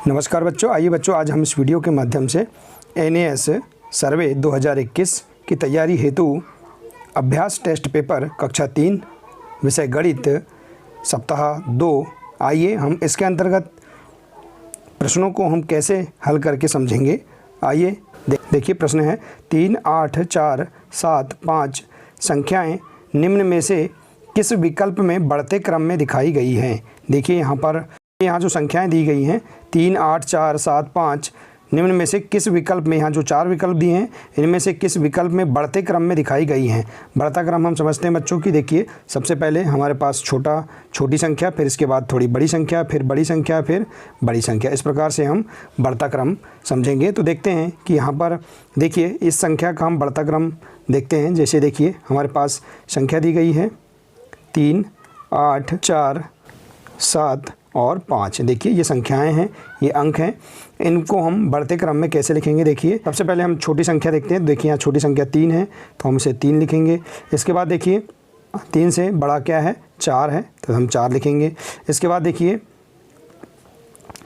नमस्कार बच्चों, आइए बच्चों आज हम इस वीडियो के माध्यम से NAS सर्वे 2021 की तैयारी हेतु अभ्यास टेस्ट पेपर कक्षा 3 विषय गणित सप्ताह 2 आइए हम इसके अंतर्गत प्रश्नों को हम कैसे हल करके समझेंगे। आइए देखिए, प्रश्न है 3, 8, 4, 7, 5 संख्याएं निम्न में से किस विकल्प में बढ़ते क्रम में दिखाई गई हैं। देखिए यहाँ जो संख्याएं दी गई हैं 3, 8, 4, 7, 5 निम्न में से किस विकल्प में, यहाँ जो 4 विकल्प दिए हैं इनमें से किस विकल्प में बढ़ते क्रम में दिखाई गई हैं। बढ़ता क्रम हम समझते हैं बच्चों की। देखिए सबसे पहले हमारे पास छोटी संख्या, फिर इसके बाद थोड़ी बड़ी संख्या, फिर बड़ी संख्या, फिर बड़ी संख्या, इस प्रकार से हम बढ़ता क्रम समझेंगे। तो देखते हैं कि यहाँ पर देखिए इस संख्या का हम बढ़ता क्रम देखते हैं। जैसे देखिए हमारे पास संख्या दी गई है 3, 8, 4, 7 और 5। देखिए ये संख्याएं हैं, ये अंक हैं, इनको हम बढ़ते क्रम में कैसे लिखेंगे। देखिए सबसे पहले हम छोटी संख्या देखते हैं। देखिए यहाँ छोटी संख्या 3 है तो हम इसे 3 लिखेंगे। इसके बाद देखिए 3 से बड़ा क्या है, 4 है तो हम 4 लिखेंगे। इसके बाद देखिए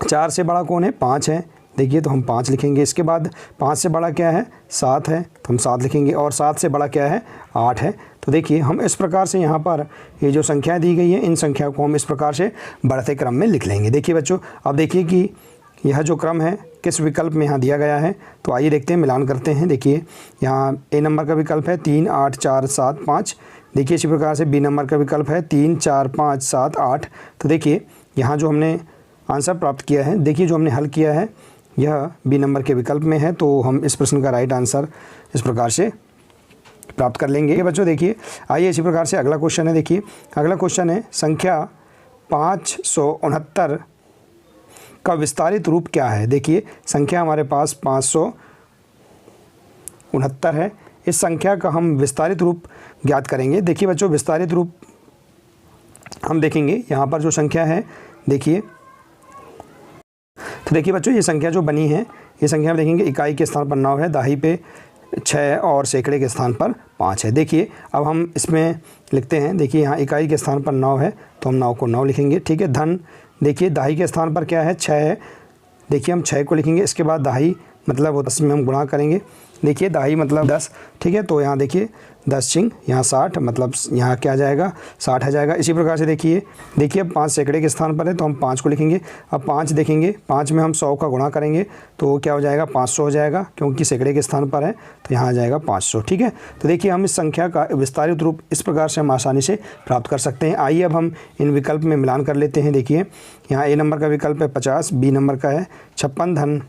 4 से बड़ा कौन है, 5 है, देखिए तो हम 5 लिखेंगे। इसके बाद 5 से बड़ा क्या है, 7 है तो हम 7 लिखेंगे। और 7 से बड़ा क्या है, 8 है। तो देखिए हम इस प्रकार से यहाँ पर ये जो संख्याएं दी गई हैं इन संख्याओं को हम इस प्रकार से बढ़ते क्रम में लिख लेंगे। देखिए बच्चों, अब देखिए कि यह जो क्रम है किस विकल्प में यहाँ दिया गया है। तो आइए देखते हैं, मिलान करते हैं। देखिए यहाँ A नंबर का विकल्प है 3, 8, 4, 7, 5। देखिए इसी प्रकार से B नंबर का विकल्प है 3, 4, 5, 7, 8। तो देखिए यहाँ जो हमने आंसर प्राप्त किया है, देखिए जो हमने हल किया है यह B नंबर के विकल्प में है। तो हम इस प्रश्न का राइट आंसर इस प्रकार से प्राप्त कर लेंगे। बच्चों देखिए आइए इसी प्रकार से अगला क्वेश्चन है। देखिए अगला क्वेश्चन है संख्या 569 का विस्तारित रूप क्या है। देखिए संख्या हमारे पास 569 है। इस संख्या का हम विस्तारित रूप ज्ञात करेंगे। देखिए बच्चों विस्तारित रूप हम देखेंगे यहाँ पर जो संख्या है, देखिए तो देखिए बच्चों ये संख्या जो बनी है, ये संख्या हम देखेंगे इकाई के स्थान पर 9 है, दहाई पे 6 और सैकड़े के स्थान पर 5 है। देखिए अब हम इसमें लिखते हैं। देखिए यहाँ इकाई के स्थान पर 9 है तो हम 9 को 9 लिखेंगे, ठीक है। धन देखिए दहाई के स्थान पर क्या है, 6 है, देखिए हम 6 को लिखेंगे। इसके बाद दहाई मतलब वो 10 में हम गुणा करेंगे। देखिए दहाई मतलब 10, ठीक है। तो यहाँ देखिए 10 चिंग यहाँ 60, मतलब यहाँ क्या आ जाएगा, 60 आ जाएगा। इसी प्रकार से देखिए अब 5 सैकड़े के स्थान पर है तो हम 5 को लिखेंगे। अब 5 देखेंगे, 5 में हम 100 का गुणा करेंगे तो क्या हो जाएगा, 500 हो जाएगा, क्योंकि सैकड़े के स्थान पर है तो यहाँ आ जाएगा 500, ठीक है। तो देखिए हम इस संख्या का विस्तारित रूप इस प्रकार से हम आसानी से प्राप्त कर सकते हैं। आइए अब हम इन विकल्प में मिलान कर लेते हैं। देखिए यहाँ A नंबर का विकल्प है 50, B नंबर का है 56 धन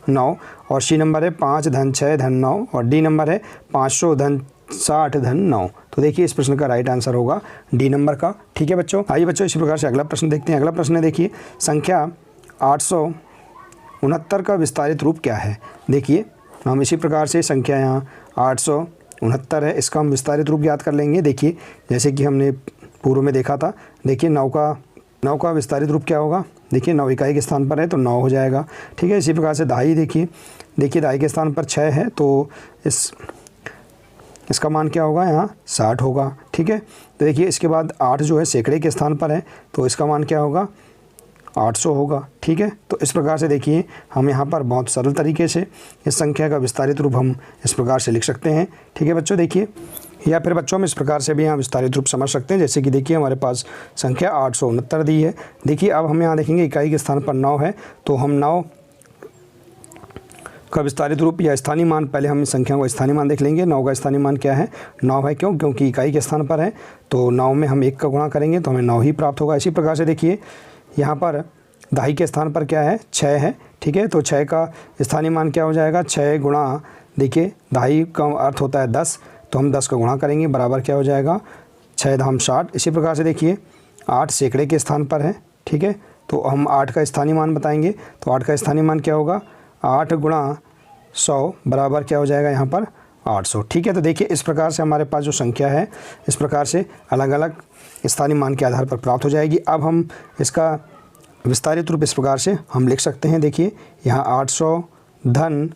9 और C नंबर है 5 धन 6 धन 9 और D नंबर है 500 धन 60 धन 9। तो देखिए इस प्रश्न का राइट आंसर होगा D नंबर का, ठीक है बच्चों। आइए बच्चों इसी प्रकार से अगला प्रश्न देखते हैं। अगला प्रश्न है देखिए संख्या 869 का विस्तारित रूप क्या है। देखिए हम इसी प्रकार से संख्या यहाँ 869 है, इसका हम विस्तारित रूप ज्ञात कर लेंगे। देखिए जैसे कि हमने पूर्व में देखा था, देखिए 9 का विस्तारित रूप क्या होगा। देखिए 9 इकाई के स्थान पर है तो 9 हो जाएगा, ठीक है। इसी प्रकार से दहाई देखिए दहाई के स्थान पर 6 है तो इसका मान क्या होगा, यहाँ 60 होगा, ठीक है। तो देखिए इसके बाद 8 जो है सैकड़े के स्थान पर है तो इसका मान क्या होगा, 800 होगा, ठीक है। तो इस प्रकार से देखिए हम यहाँ पर बहुत सरल तरीके से इस संख्या का विस्तारित रूप हम इस प्रकार से लिख सकते हैं, ठीक है बच्चों। देखिए या फिर बच्चों हम इस प्रकार से भी यहाँ विस्तारित रूप समझ सकते हैं। जैसे कि देखिए हमारे पास संख्या 869 दी है। देखिए अब हम यहाँ देखेंगे इकाई के स्थान पर 9 है तो हम 9 का विस्तारित रूप या स्थानीय मान, पहले हम इस संख्या को स्थानीय मान देख लेंगे। 9 का स्थानीय मान क्या है, 9 है, क्योंकि इकाई के स्थान पर है तो 9 में हम 1 का गुणा करेंगे तो हमें 9 ही प्राप्त होगा। इसी प्रकार से देखिए यहाँ पर दहाई के स्थान पर क्या है, 6 है, ठीक है। तो 6 का स्थानीय मान क्या हो जाएगा, 6 गुणा, देखिए दहाई का अर्थ होता है 10 तो हम 10 का गुणा करेंगे, बराबर क्या हो जाएगा, 6 धाम 60। इसी प्रकार से देखिए 8 सैकड़े के स्थान पर है, ठीक है। तो हम 8 का स्थानीय मान बताएंगे तो 8 का स्थानीय मान क्या होगा, 8 गुणा 100 बराबर क्या हो जाएगा यहाँ पर 800, ठीक है। तो देखिए इस प्रकार से हमारे पास जो संख्या है इस प्रकार से अलग अलग स्थानीय मान के आधार पर प्राप्त हो जाएगी। अब हम इसका विस्तारित रूप इस प्रकार से हम लिख सकते हैं। देखिए यहाँ 800 धन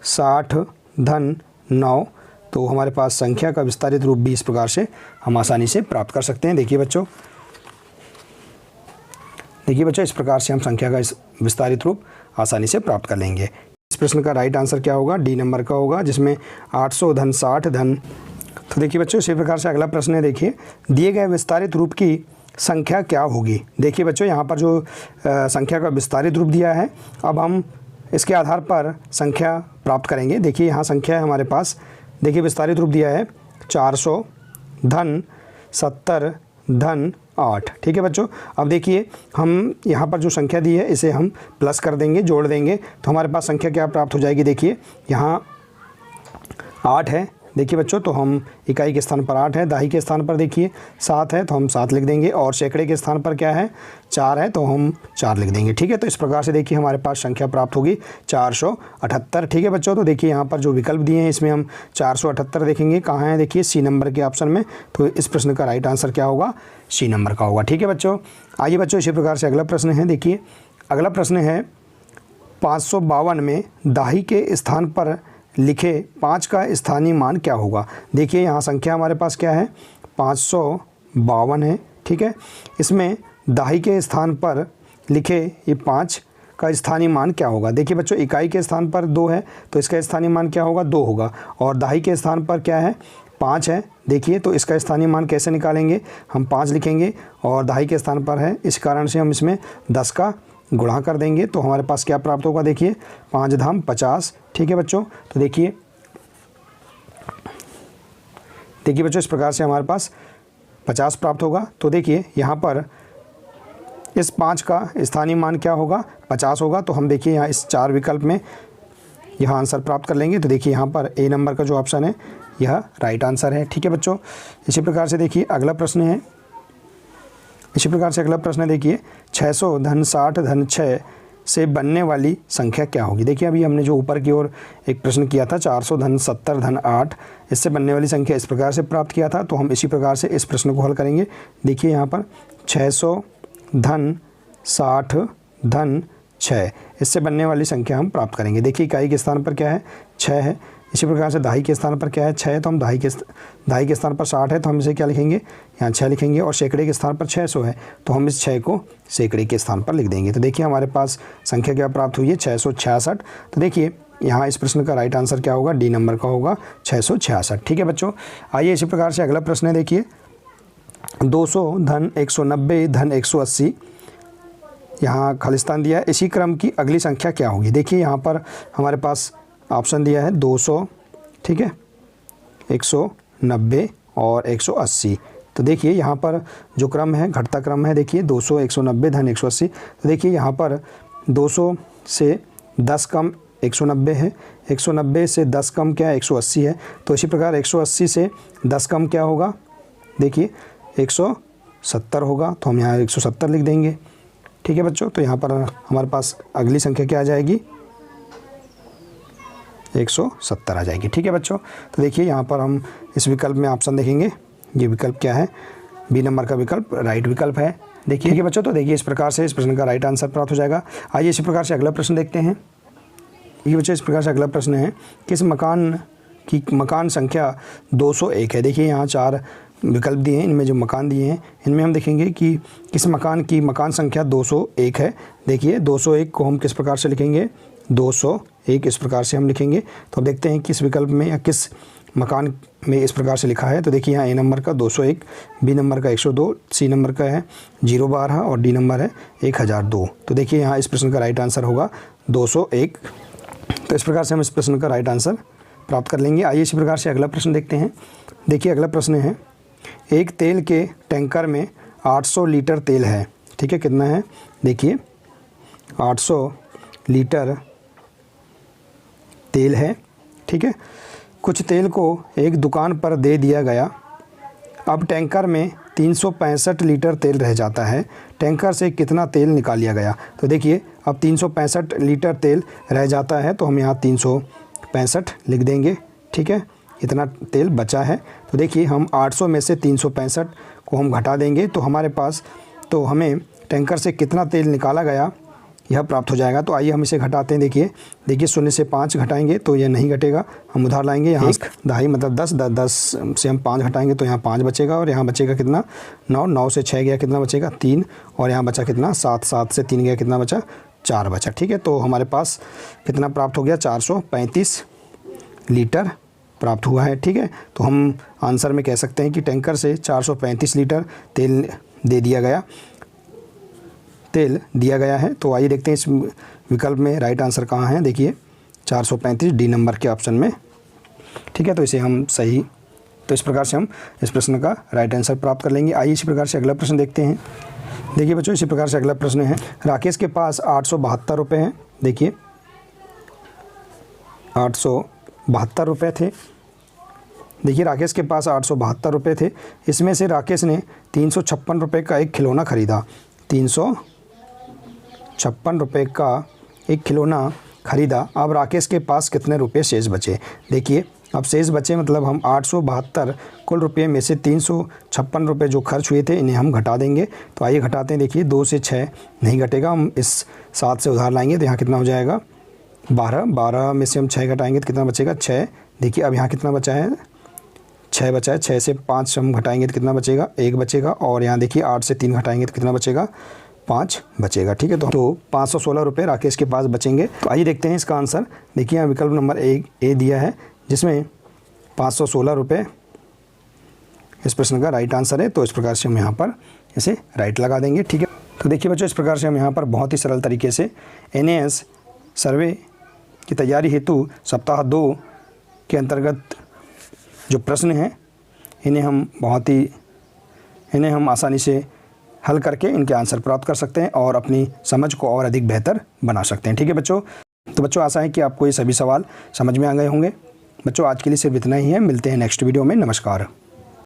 60 धन 9, तो हमारे पास संख्या का विस्तारित रूप भी इस प्रकार से हम आसानी से प्राप्त कर सकते हैं। देखिए बच्चों इस प्रकार से हम संख्या का इस विस्तारित रूप आसानी से प्राप्त कर लेंगे। इस प्रश्न का राइट आंसर क्या होगा? डी नंबर का होगा, जिसमें 800 धन 60 धन। तो देखिए बच्चों, इसी प्रकार से अगला प्रश्न है। देखिए, दिए गए विस्तारित रूप की संख्या क्या होगी? देखिए बच्चों, यहाँ पर जो संख्या का विस्तारित रूप दिया है, अब हम इसके आधार पर संख्या प्राप्त करेंगे। देखिए यहाँ संख्या है हमारे पास, देखिए विस्तारित रूप दिया है 400 धन 70 धन 8। ठीक है बच्चों, अब देखिए हम यहाँ पर जो संख्या दी है इसे हम प्लस कर देंगे, जोड़ देंगे, तो हमारे पास संख्या क्या प्राप्त हो जाएगी? देखिए यहाँ 8 है, देखिए बच्चों, तो हम इकाई के स्थान पर 8 है, दाही के स्थान पर देखिए 7 है, तो हम 7 लिख देंगे, और सैकड़े के स्थान पर क्या है? 4 है, तो हम 4 लिख देंगे। ठीक है, तो इस प्रकार से देखिए हमारे पास संख्या प्राप्त होगी 478। ठीक है बच्चों, तो देखिए यहाँ पर जो विकल्प दिए हैं इसमें हम 478 देखेंगे, कहाँ है? देखिए सी नंबर के ऑप्शन में। तो इस प्रश्न का राइट आंसर क्या होगा? सी नंबर का होगा। ठीक है बच्चों, आइए बच्चों इसी प्रकार से अगला प्रश्न है। देखिए अगला प्रश्न है 552 में दाही के स्थान पर लिखे 5 का स्थानीय मान क्या होगा? देखिए यहाँ संख्या हमारे पास क्या है? 552 है। ठीक है, इसमें दाही के स्थान पर लिखे ये 5 का स्थानीय मान क्या होगा? देखिए बच्चों, इकाई के स्थान पर 2 है, तो इसका स्थानीय मान क्या होगा? 2 होगा, और दाही के स्थान पर क्या है? 5 है। देखिए, तो इसका स्थानीय मान कैसे निकालेंगे? हम 5 लिखेंगे, और दाही के स्थान पर है, इस कारण से हम इसमें 10 का गुणा कर देंगे, तो हमारे पास क्या प्राप्त होगा? देखिए 5 धाम 50। ठीक है बच्चों, तो देखिए बच्चों, इस प्रकार से हमारे पास 50 प्राप्त होगा। तो देखिए यहाँ पर इस 5 का स्थानीय मान क्या होगा? 50 होगा, तो हम देखिए यहाँ इस 4 विकल्प में यह आंसर प्राप्त कर लेंगे। तो देखिए यहाँ पर ए नंबर का जो ऑप्शन है यह राइट आंसर है। ठीक है बच्चों, इसी प्रकार से देखिए अगला प्रश्न है। देखिए 600 धन 60 धन 6 से बनने वाली संख्या क्या होगी? देखिए अभी हमने जो ऊपर की ओर एक प्रश्न किया था 400 धन 70 धन 8, इससे बनने वाली संख्या इस प्रकार से प्राप्त किया था, तो हम इसी प्रकार से इस प्रश्न को हल करेंगे। देखिए यहाँ पर 600 धन 60 धन 6, इससे बनने वाली संख्या हम प्राप्त करेंगे। देखिए इकाई के स्थान पर क्या है? 6 है, इसी प्रकार से दाही के स्थान पर क्या है? 6 है, तो हम दाही के स्थान पर 60 है, तो हम इसे क्या लिखेंगे? यहाँ 6 लिखेंगे, और सैकड़े के स्थान पर 600 है, तो हम इस 6 को सैकड़े के स्थान पर लिख देंगे। तो देखिए हमारे पास संख्या क्या प्राप्त हुई है? 666। तो देखिए यहाँ इस प्रश्न का राइट आंसर क्या होगा? डी नंबर का होगा 666। ठीक है बच्चों, आइए इसी प्रकार से अगला प्रश्न है। देखिए 200 धन 190 धन 180, यहाँ खालिस्तान दिया है, इसी क्रम की अगली संख्या क्या होगी? देखिए यहाँ पर हमारे पास ऑप्शन दिया है 200, ठीक है, 190 और 180। तो देखिए यहाँ पर जो क्रम है घटता क्रम है। देखिए 200 190 धन 180, तो देखिए यहाँ पर 200 से 10 कम 190 है, 190 से 10 कम क्या है? 180 है, तो इसी प्रकार 180 से 10 कम क्या होगा? देखिए 170 होगा, तो हम यहाँ 170 लिख देंगे। ठीक है बच्चों, तो यहाँ पर हमारे पास अगली संख्या क्या आ जाएगी? 170 आ जाएगी। ठीक है बच्चों, तो देखिए यहाँ पर हम इस विकल्प में ऑप्शन देखेंगे, ये विकल्प क्या है? बी नंबर का विकल्प राइट विकल्प है। देखिए ठीक है बच्चों, तो देखिए इस प्रकार से इस प्रश्न का राइट आंसर प्राप्त हो जाएगा। आइए इसी प्रकार से अगला प्रश्न देखते हैं। ये बच्चों इस प्रकार से अगला प्रश्न है, किस मकान की मकान संख्या 201 है? देखिए यहाँ 4 विकल्प दिए हैं, इनमें जो मकान दिए हैं इनमें हम देखेंगे कि किस मकान की मकान संख्या 201 है। देखिए 201 को हम किस प्रकार से लिखेंगे? 201 इस प्रकार से हम लिखेंगे। तो अब देखते हैं किस विकल्प में या किस मकान में इस प्रकार से लिखा है। तो देखिए यहाँ ए नंबर का 201, बी नंबर का 102, सी नंबर का है 012 और डी नंबर है 1002। तो देखिए यहाँ इस प्रश्न का राइट आंसर होगा 201। तो इस प्रकार से हम इस प्रश्न का राइट आंसर प्राप्त कर लेंगे। आइए इसी प्रकार से अगला प्रश्न देखते हैं। देखिए अगला प्रश्न है, एक तेल के टैंकर में 800 लीटर तेल है। ठीक है, कितना है? देखिए 800 लीटर तेल है। ठीक है, कुछ तेल को एक दुकान पर दे दिया गया। अब टैंकर में 365 लीटर तेल रह जाता है। टैंकर से कितना तेल निकाल लिया गया? तो देखिए अब 365 लीटर तेल रह जाता है, तो हम यहाँ 365 लिख देंगे। ठीक है, इतना तेल बचा है। तो देखिए हम 800 में से 365 को हम घटा देंगे, तो हमारे पास तो हमें टैंकर से कितना तेल निकाला गया यह प्राप्त हो जाएगा। तो आइए हम इसे घटाते हैं। देखिए 0 से 5 घटाएंगे तो यह नहीं घटेगा, हम उधार लाएंगे। यहाँ 1 दहाई मतलब 10 से हम 5 घटाएंगे तो यहाँ 5 बचेगा, और यहाँ बचेगा कितना? 9 से 6 गया कितना बचेगा? 3, और यहाँ बचा कितना? 7 से 3 गया कितना बचा? 4 बचा। ठीक है, तो हमारे पास कितना प्राप्त हो गया, 435 लीटर प्राप्त हुआ है। ठीक है, तो हम आंसर में कह सकते हैं कि टैंकर से 435 लीटर तेल दिया गया है। तो आइए देखते हैं इस विकल्प में राइट आंसर कहाँ है। देखिए 435 डी नंबर के ऑप्शन में। ठीक है, तो इसे हम सही, तो इस प्रकार से हम इस प्रश्न का राइट आंसर प्राप्त कर लेंगे। आइए इसी प्रकार से अगला प्रश्न देखते हैं। देखिए बच्चों, इसी प्रकार से अगला प्रश्न है, राकेश के पास 872 रुपये हैं। देखिए 872 रुपये थे। देखिए राकेश के पास 872 रुपये थे। इसमें से राकेश ने 356 रुपये का एक खिलौना खरीदा। 356 रुपये का एक खिलौना खरीदा। अब राकेश के पास कितने रुपये शेष बचे। देखिए अब शेष बचे मतलब हम 872 कुल रुपये में से 356 रुपये जो खर्च हुए थे इन्हें हम घटा देंगे। तो आइए घटाते हैं। देखिए 2 से 6 नहीं घटेगा, हम इस 7 से उधार लाएंगे तो यहाँ कितना हो जाएगा 12 में से हम 6 घटाएंगे तो कितना बचेगा 6। देखिए अब यहाँ कितना बचा है 6 बचा है। 6 से 5 हम घटाएंगे तो कितना बचेगा 1 बचेगा। और यहाँ देखिए 8 से 3 घटाएंगे तो कितना बचेगा 5 बचेगा। ठीक है, तो 516 रुपये राकेश के पास बचेंगे। तो आइए देखते हैं इसका आंसर। देखिए यहाँ विकल्प नंबर ए दिया है जिसमें 516 रुपये इस प्रश्न का राइट आंसर है। तो इस प्रकार से हम यहाँ पर इसे राइट लगा देंगे। ठीक है, तो देखिए बच्चों, इस प्रकार से हम यहाँ पर बहुत ही सरल तरीके से NAS सर्वे की तैयारी हेतु सप्ताह 2 के अंतर्गत जो प्रश्न हैं इन्हें हम आसानी से हल करके इनके आंसर प्राप्त कर सकते हैं और अपनी समझ को और अधिक बेहतर बना सकते हैं। ठीक है बच्चों, तो बच्चों आशा है कि आपको ये सभी सवाल समझ में आ गए होंगे। बच्चों आज के लिए सिर्फ इतना ही है। मिलते हैं नेक्स्ट वीडियो में। नमस्कार।